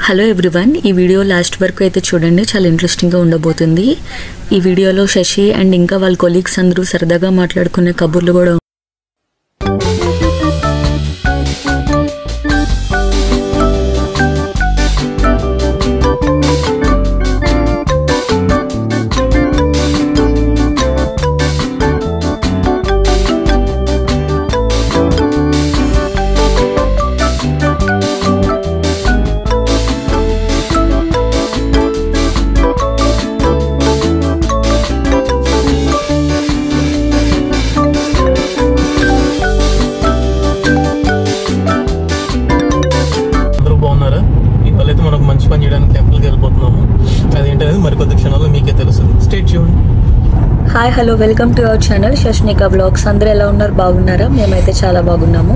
Hello everyone, ఈ video last వరకు అయితే చూడండి, చాలా ఇంట్రెస్టింగ్గా ఉండబోతుంది. ఈ వీడియోలో శశి అండ్ ఇంకా వాళ్ళ కొలీగ్స్ అందరూ సరదాగా మాట్లాడుకునే కబుర్లు కూడా hi hello welcome to our channel Shashnika vlogs. అందరూ ఎలా ఉన్నారు? బాగున్నారా? మేమైతే చాలా బాగున్నాము.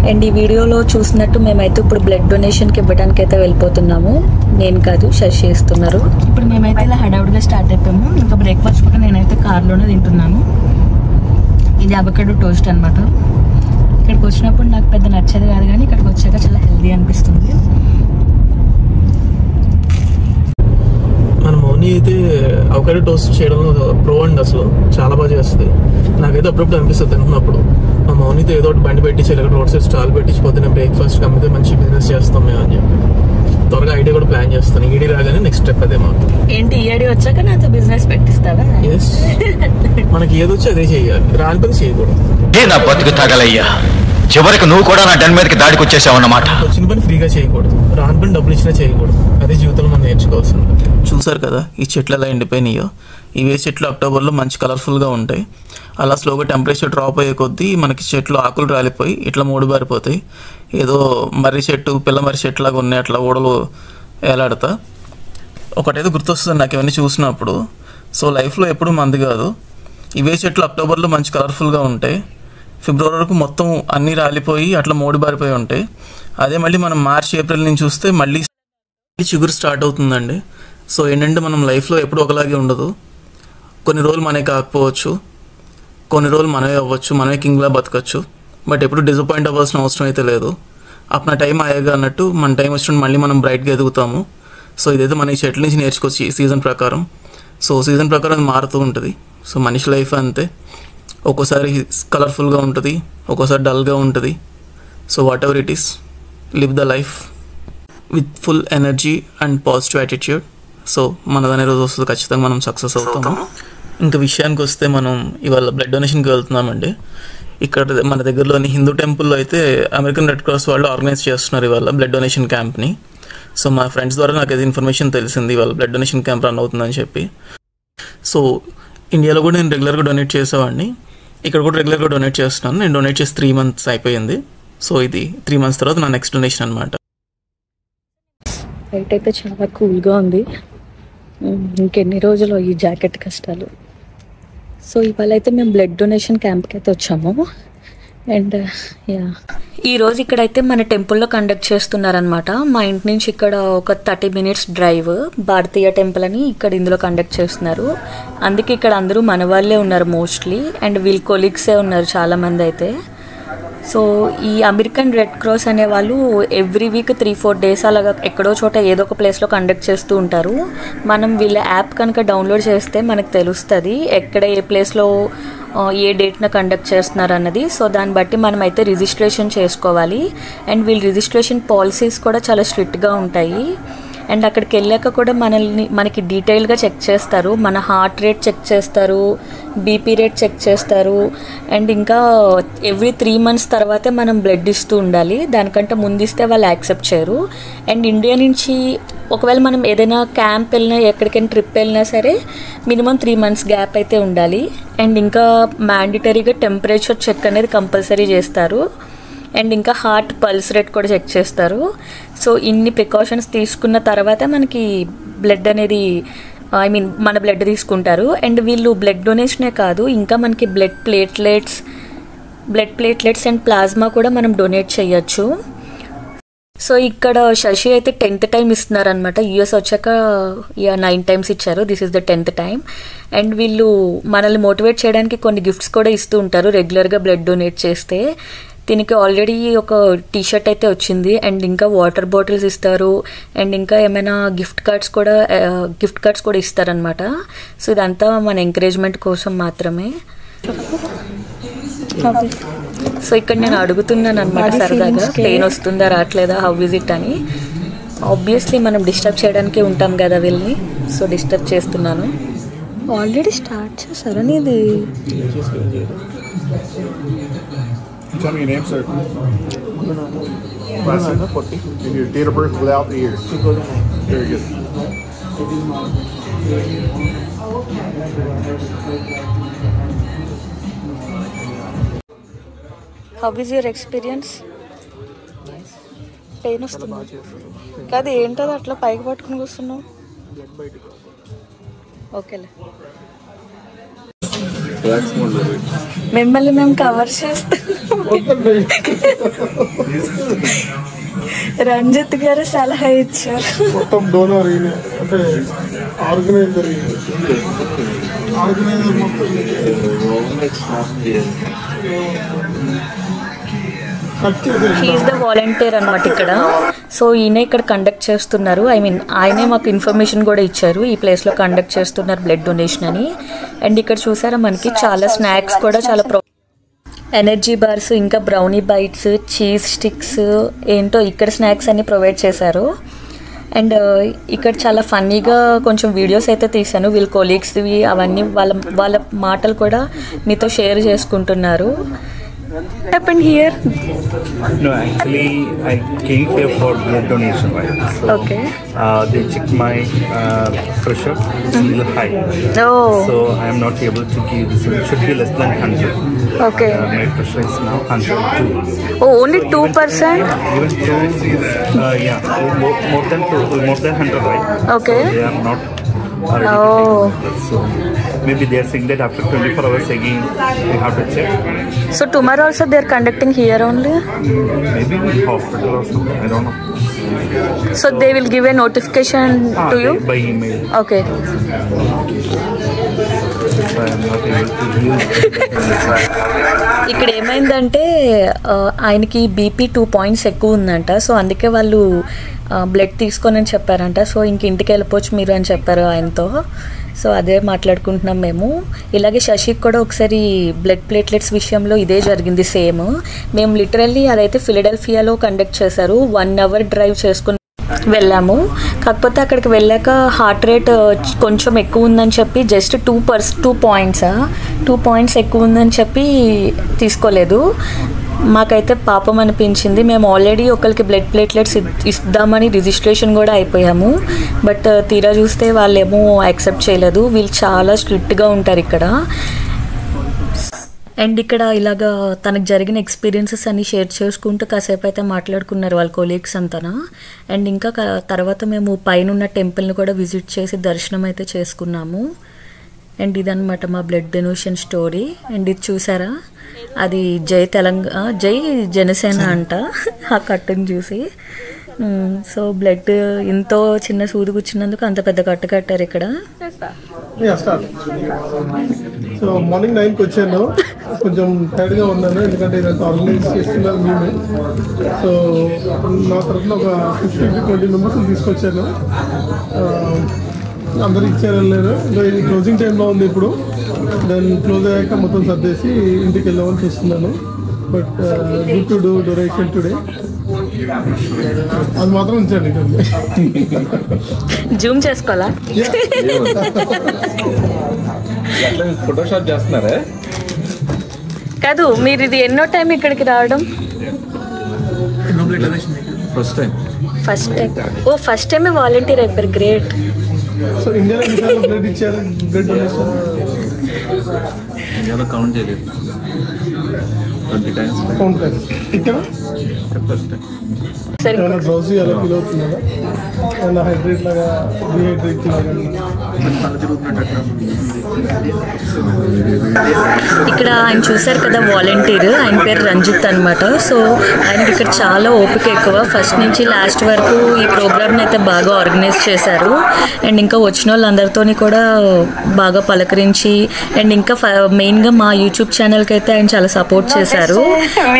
అండ్ ఈ వీడియోలో చూసినట్టు మేమైతే ఇప్పుడు బ్లడ్ డొనేషన్కి ఇవ్వడానికి అయితే వెళ్ళిపోతున్నాము. నేను కాదు, శశి ఇస్తున్నారు. ఇప్పుడు మేమైతే ఇలా హడావుడిగా స్టార్ట్ అయిపోయాము. ఇంకా బ్రేక్ఫాస్ట్ కూడా నేనైతే కార్లోనే తింటున్నాను. ఇది అవకాడో టోస్ట్ అనమాట. ఇక్కడికి వచ్చినప్పుడు నాకు పెద్ద నచ్చేది కాదు, కానీ ఇక్కడికి వచ్చాక చాలా హెల్దీ అనిపిస్తుంది. మన మౌని అయితే అవకాడో టోస్ట్ చేయడంలో ప్రో అండ్ అసలు చాలా బాగా చేస్తుంది. నాకైతే అప్పుడప్పుడు అనిపిస్తుంది తింటున్నప్పుడు, మా మౌనితో ఏదో ఒకటి బండి పెట్టించి ఇక్కడ రోడ్ సైడ్ స్టాల్ పెట్టించిపోతే నేను బ్రేక్ఫాస్ట్ అమ్మితే మంచి బిజినెస్ చేస్తాం మేము అని చెప్పి త్వరగా ఐడియా కూడా ప్లాన్ చేస్తాను. ఈడీ రాగానే నెక్స్ట్ స్టెప్ అదే మాకు. ఏంటి ఈడీ వచ్చాక నాతో బిజినెస్ పెట్టిస్తావా? ఎస్, మనకి ఏదొచ్చి అదే చేయాలి, రాని పని చేయకూడదు. చివరికి నువ్వు కూడా నా డన్ మీదకి దాడికి వచ్చేసావు అన్నమాట. వచ్చిన పని ఫ్రీగా చేయకూడదు, రాని పని డబ్బులు ఇచ్చినా చేయకూడదు. అదే జీవితంలో మనం నేర్చుకోవాల్సింది. చూసారు కదా ఈ చెట్లు ఎలా ఎండిపోయినాయో. ఇవే చెట్లు అక్టోబర్లో మంచి కలర్ఫుల్గా ఉంటాయి. అలా స్లోగా టెంపరేచర్ డ్రాప్ అయ్యే కొద్దీ మనకి చెట్లు ఆకులు రాలిపోయి ఇట్లా మూడుబారిపోతాయి. ఏదో మర్రి చెట్టు, పిల్ల మర్రి చెట్టు లాగా ఉన్నాయి, అట్లా ఊడలు ఏలాడతా. ఒకటైతే గుర్తొస్తుంది నాకు ఇవన్నీ చూసినప్పుడు. సో లైఫ్లో ఎప్పుడు మంది కాదు. ఇవే చెట్లు అక్టోబర్లో మంచి కలర్ఫుల్గా ఉంటాయి. ఫిబ్రవరి వరకు మొత్తం అన్నీ రాలిపోయి అట్లా మోడిబారిపోయి ఉంటాయి. అదే మళ్ళీ మనం మార్చ్ ఏప్రిల్ నుంచి చూస్తే మళ్ళీ చిగురు స్టార్ట్ అవుతుందండి. సో ఏంటంటే మనం లైఫ్లో ఎప్పుడు ఒకలాగే ఉండదు. కొన్ని రోజులు మనమే కాకపోవచ్చు, కొన్ని రోజులు మనమే అవ్వచ్చు, మనమే కింగ్లా బతకచ్చు. బట్ ఎప్పుడు డిసప్పాయింట్ అవ్వాల్సిన అవసరం అయితే లేదు. అప్పుడు టైం అయ్యాగా అన్నట్టు మన టైం వచ్చినప్పుడు మళ్ళీ మనం బ్రైట్గా ఎదుగుతాము. సో ఇదైతే మన ఈ చెట్ల నుంచి నేర్చుకోవచ్చు ఈ సీజన్ ప్రకారం. సో సీజన్ ప్రకారం అది మారుతూ ఉంటుంది. సో మనిషి లైఫ్ అంతే, ఒక్కోసారి కలర్ఫుల్గా ఉంటుంది, ఒక్కోసారి డల్గా ఉంటుంది. So whatever it is, live the life with full energy and positive attitude. So మనదనే రోజు వస్తుంది, ఖచ్చితంగా మనం సక్సెస్ అవుతాము. ఇంకా విషయానికి వస్తే మనం ఇవాళ బ్లడ్ డొనేషన్కి వెళ్తున్నామండి. ఇక్కడ మన దగ్గరలోని హిందూ టెంపుల్లో అయితే అమెరికన్ రెడ్ క్రాస్ వాళ్ళు ఆర్గనైజ్ చేస్తున్నారు ఇవాళ బ్లడ్ డొనేషన్ క్యాంప్ని. సో మా ఫ్రెండ్స్ ద్వారా నాకు అది ఇన్ఫర్మేషన్ తెలిసింది, ఇవాళ బ్లడ్ డొనేషన్ క్యాంప్ రన్ అవుతుందని చెప్పి. సో ఇండియాలో కూడా నేను రెగ్యులర్గా డొనేట్ చేసేవాడిని, ఇక్కడ కూడా రెగ్యులర్గా డొనేట్ చేస్తున్నాను. నేను డొనేట్ చేసి 3 months అయిపోయింది. సో ఇది 3 months తర్వాత నా నెక్స్ట్ డొనేషన్ అనమాట. బయట అయితే చాలా కూల్గా ఉంది. ఇంకెన్ని రోజులు ఈ జాకెట్ కష్టాలు. సో ఇవాళ అయితే మేము బ్లడ్ డొనేషన్ క్యాంప్కి అయితే వచ్చాము. అండ్ ఈరోజు ఇక్కడైతే మన టెంపుల్లో కండక్ట్ చేస్తున్నారనమాట. మా ఇంటి నుంచి ఇక్కడ ఒక 30 minutes డ్రైవ్, భారతీయ టెంపుల్ అని ఇక్కడ ఇందులో కండక్ట్ చేస్తున్నారు. అందుకే ఇక్కడ అందరూ మన వాళ్ళే ఉన్నారు మోస్ట్లీ, అండ్ వీళ్ళ కొలీగ్సే ఉన్నారు చాలామంది అయితే. సో ఈ అమెరికన్ రెడ్ క్రాస్ అనే వాళ్ళు ఎవ్రీ వీక్ 3-4 days అలాగా ఎక్కడో చోట ఏదో ఒక ప్లేస్లో కండక్ట్ చేస్తూ ఉంటారు. మనం వీళ్ళ యాప్ కనుక డౌన్లోడ్ చేస్తే మనకు తెలుస్తుంది ఎక్కడ ఏ ప్లేస్లో ఏ డేట్న కండక్ట్ చేస్తున్నారు అన్నది. సో దాన్ని బట్టి మనం అయితే రిజిస్ట్రేషన్ చేసుకోవాలి. అండ్ వీళ్ళ రిజిస్ట్రేషన్ పాలసీస్ కూడా చాలా స్ట్రిక్ట్గా ఉంటాయి. అండ్ అక్కడికి వెళ్ళాక కూడా మనకి డీటెయిల్గా చెక్ చేస్తారు. మన హార్ట్ రేట్ చెక్ చేస్తారు, బీపీ రేట్ చెక్ చేస్తారు. అండ్ ఇంకా ఎవ్రీ 3 months తర్వాతే మనం బ్లడ్ ఇస్తూ ఉండాలి. దానికంటే ముందు ఇస్తే వాళ్ళు యాక్సెప్ట్ చేయరు. అండ్ ఇండియా నుంచి ఒకవేళ మనం ఏదైనా క్యాంప్ వెళ్ళినా, ఎక్కడికైనా ట్రిప్ వెళ్ళినా సరే మినిమం 3 months గ్యాప్ అయితే ఉండాలి. అండ్ ఇంకా మ్యాండేటరీగా టెంపరేచర్ చెక్ అనేది కంపల్సరీ చేస్తారు. అండ్ ఇంకా హార్ట్ పల్స్ రేట్ కూడా చెక్ చేస్తారు. సో ఇన్ని ప్రికాషన్స్ తీసుకున్న తర్వాత మనకి బ్లడ్ అనేది మన బ్లడ్ తీసుకుంటారు. అండ్ వీళ్ళు బ్లడ్ డొనేషనే కాదు, ఇంకా మనకి బ్లడ్ ప్లేట్లెట్స్ అండ్ ప్లాస్మా కూడా మనం డొనేట్ చేయొచ్చు. సో ఇక్కడ శశి అయితే 10th time ఇస్తున్నారనమాట. యూఎస్ వచ్చాక 9 times ఇచ్చారు. This is the 10th time. And వీళ్ళు మనల్ని మోటివేట్ చేయడానికి కొన్ని గిఫ్ట్స్ కూడా ఇస్తూ ఉంటారు రెగ్యులర్గా బ్లడ్ డొనేట్ చేస్తే. దీనికి ఆల్రెడీ ఒక టీషర్ట్ అయితే వచ్చింది అండ్ ఇంకా వాటర్ బాటిల్స్ ఇస్తారు అండ్ ఇంకా ఏమైనా గిఫ్ట్ కార్డ్స్ కూడా ఇస్తారనమాట. సో ఇదంతా మన ఎంకరేజ్మెంట్ కోసం మాత్రమే. సో ఇక్కడ నేను అడుగుతున్నాను అనమాట సరదాగా, పెయిన్ వస్తుందా రావట్లేదా, హౌ ఇస్ ఇట్ అని. ఆబ్వియస్లీ మనం డిస్టర్బ్ చేయడానికే ఉంటాం కదా వీళ్ళని, సో డిస్టర్బ్ చేస్తున్నాను. ఆల్రెడీ స్టార్ట్ చేశారా నీది? Tell me your name, sir. Last name, and your date of birth without the year. Very good. How is your experience? Pain వస్తుంది కాదు, ఏంటది అట్లా పైకి పట్టుకుని కూర్చున్నావు? ఓకేలే, మిమ్మల్ని మేము కవర్ చేస్తాం. రంజిత్ గారు సలహా ఇచ్చారు. మొత్తం డోనర్ అంటే ఆర్గనైజర్ మొత్తం హీఈస్ ద వాలంటీర్ అనమాట ఇక్కడ. సో ఈయన ఇక్కడ కండక్ట్ చేస్తున్నారు. ఐ మీన్ ఆయనే మాకు ఇన్ఫర్మేషన్ కూడా ఇచ్చారు, ఈ ప్లేస్లో కండక్ట్ చేస్తున్నారు బ్లడ్ డొనేషన్ అని. అండ్ ఇక్కడ చూసారా మనకి చాలా స్నాక్స్ కూడా, చాలా ఎనర్జీ బార్స్, ఇంకా బ్రౌనీ బైట్స్, చీజ్ స్టిక్స్, ఏంటో ఇక్కడ స్నాక్స్ అన్ని ప్రొవైడ్ చేశారు. అండ్ ఇక్కడ చాలా ఫన్నీగా కొంచెం వీడియోస్ అయితే తీశాను వీళ్ళ కొలీగ్స్వి, అవన్నీ వాళ్ళ మాటలు కూడా మీతో షేర్ చేసుకుంటున్నారు. What happened here? No, actually, I came here for blood donation, right? So, Okay. They checked my pressure. It's a little high. Oh. So I am not able to give this. It should be less than 100. Okay. My pressure is now 102. Oh, only 2%? Even 2 is, more than 2, more than 100, right? Okay. So they are not ready to take this. So maybe they are saying that after 24 hours again we have to check. So tomorrow also they are conducting here only? Maybe in hospital or something. I don't know. So they will give a notification to you? By email. Okay. So I am not able to use ఇక్కడ ఏమైందంటే ఆయనకి BP 2 points ఎక్కువ ఉందంట. So అందుకే వాళ్ళు blood తీసుకోనని చెప్పారంట. So ఇంక ఇంటికి వెళ్ళిపోవచ్చు మీరు అని చెప్పారు ఆయనతో. సో అదే మాట్లాడుకుంటున్నాం మేము. ఇలాగే శశికి కూడా ఒకసారి బ్లడ్ ప్లేట్లెట్స్ విషయంలో ఇదే జరిగింది సేమ్. మేము లిటరల్లీ అదైతే ఫిలడెల్ఫియాలో కండక్ట్ చేశారు. 1 hour డ్రైవ్ చేసుకుని వెళ్ళాము. కాకపోతే అక్కడికి వెళ్ళాక హార్ట్ రేట్ కొంచెం ఎక్కువ ఉందని చెప్పి జస్ట్ 2 points ఎక్కువ ఉందని చెప్పి తీసుకోలేదు. మాకైతే పాపం అనిపించింది. మేము ఆల్రెడీ ఒకరికి బ్లడ్ ప్లేట్లెట్స్ ఇద్దామని రిజిస్ట్రేషన్ కూడా అయిపోయాము. బట్ తీరా చూస్తే వాళ్ళేమో యాక్సెప్ట్ చేయలేదు. వీళ్ళు చాలా స్ట్రిక్ట్గా ఉంటారు ఇక్కడ. అండ్ ఇక్కడ ఇలాగా తనకు జరిగిన ఎక్స్పీరియన్సెస్ అన్ని షేర్ చేసుకుంటూ కాసేపు అయితే మాట్లాడుకున్నారు వాళ్ళ కొలీగ్స్ అంతా. అండ్ ఇంకా తర్వాత మేము పైన ఉన్న టెంపుల్ని కూడా విజిట్ చేసి దర్శనం అయితే చేసుకున్నాము. అండ్ ఇదన్నమాట మా బ్లడ్ డొనేషన్ స్టోరీ. అండ్ ఇది చూసారా, అది జై జనసేన అంట ఆ కట్టుని చూసి. సో బ్లడ్ ఎంతో చిన్న సూది కూర్చున్నందుకు అంత పెద్ద కట్టు కట్టారు ఇక్కడ. సో మార్నింగ్ 9కి వచ్చాను, కొంచెం టైర్డ్గా ఉన్నాను ఎందుకంటే ఇదంతా ఆర్గనైజ్ చేస్తున్నారు మేము. సో నా తరఫున ఒక 15-20 మెంబర్స్ తీసుకొచ్చాను. అందరూ ఇచ్చారు వెళ్ళారు. ఇది క్లోజింగ్ టైంలో ఉంది ఇప్పుడు. దాన్ని క్లోజ్ అయ్యాక మొత్తం సర్దేసి ఇంటికి వెళ్ళామని చూస్తున్నాను. But good to do donation today, అది మాత్రం ఉంచండి. జూమ్ చేసుకోవాలా? ఫోటోషాప్ చేస్తున్నారా? కాదు, మీరు ఇది ఎన్నో టైం ఇక్కడికి రావడం? First time. ఓ ఫస్ట్ టైమే వాలంటీర్ అయిపోయారు. గ్రేట్. సో ఇండియాలో ఎన్నిసార్లు బ్లడ్ ఇచ్చారు? బ్లడ్ డొనేషన్ ఇండియాలో కౌంట్ చేయలేదు. 20 times కౌంట్ కాదు. ఇక్కడ ఫస్ట్ టైం. ఏమైనా డ్రౌజీ అలా ఫీల్ అవుతున్నారా? ఏమైనా హైడ్రేట్ లాగా, డిహైడ్రేట్ లాగా? ఇక్కడ ఆయన చూశారు కదా వాలంటీర్, ఆయన పేరు రంజిత్ అనమాట. సో ఆయనకి ఇక్కడ చాలా ఓపిక ఎక్కువ. ఫస్ట్ నుంచి లాస్ట్ వరకు ఈ ప్రోగ్రామ్ని అయితే బాగా ఆర్గనైజ్ చేశారు. అండ్ ఇంకా వచ్చిన వాళ్ళందరితో కూడా బాగా పలకరించి, అండ్ ఇంకా మెయిన్గా మా యూట్యూబ్ ఛానల్కి అయితే ఆయన చాలా సపోర్ట్ చేశారు.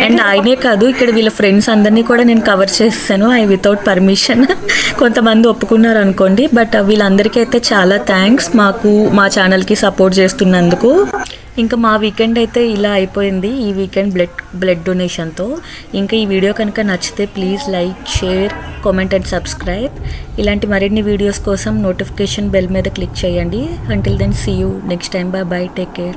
అండ్ ఆయనే కాదు, ఇక్కడ వీళ్ళ ఫ్రెండ్స్ అందరినీ కూడా నేను కవర్ చేస్తాను వితౌట్ పర్మిషన్. కొంతమంది ఒప్పుకున్నారు అనుకోండి, బట్ వీళ్ళందరికీ అయితే చాలా థ్యాంక్స్ మా ఛానల్కి సపోర్ట్ చేస్తున్నందుకు. ఇంకా మా వీకెండ్ అయితే ఇలా అయిపోయింది, ఈ వీకెండ్ బ్లడ్ డొనేషన్తో. ఇంకా ఈ వీడియో కనుక నచ్చితే please like, share, comment and subscribe. ఇలాంటి మరిన్ని వీడియోస్ కోసం నోటిఫికేషన్ బెల్ మీద క్లిక్ చేయండి. Until then see you next time. Bye bye, take care.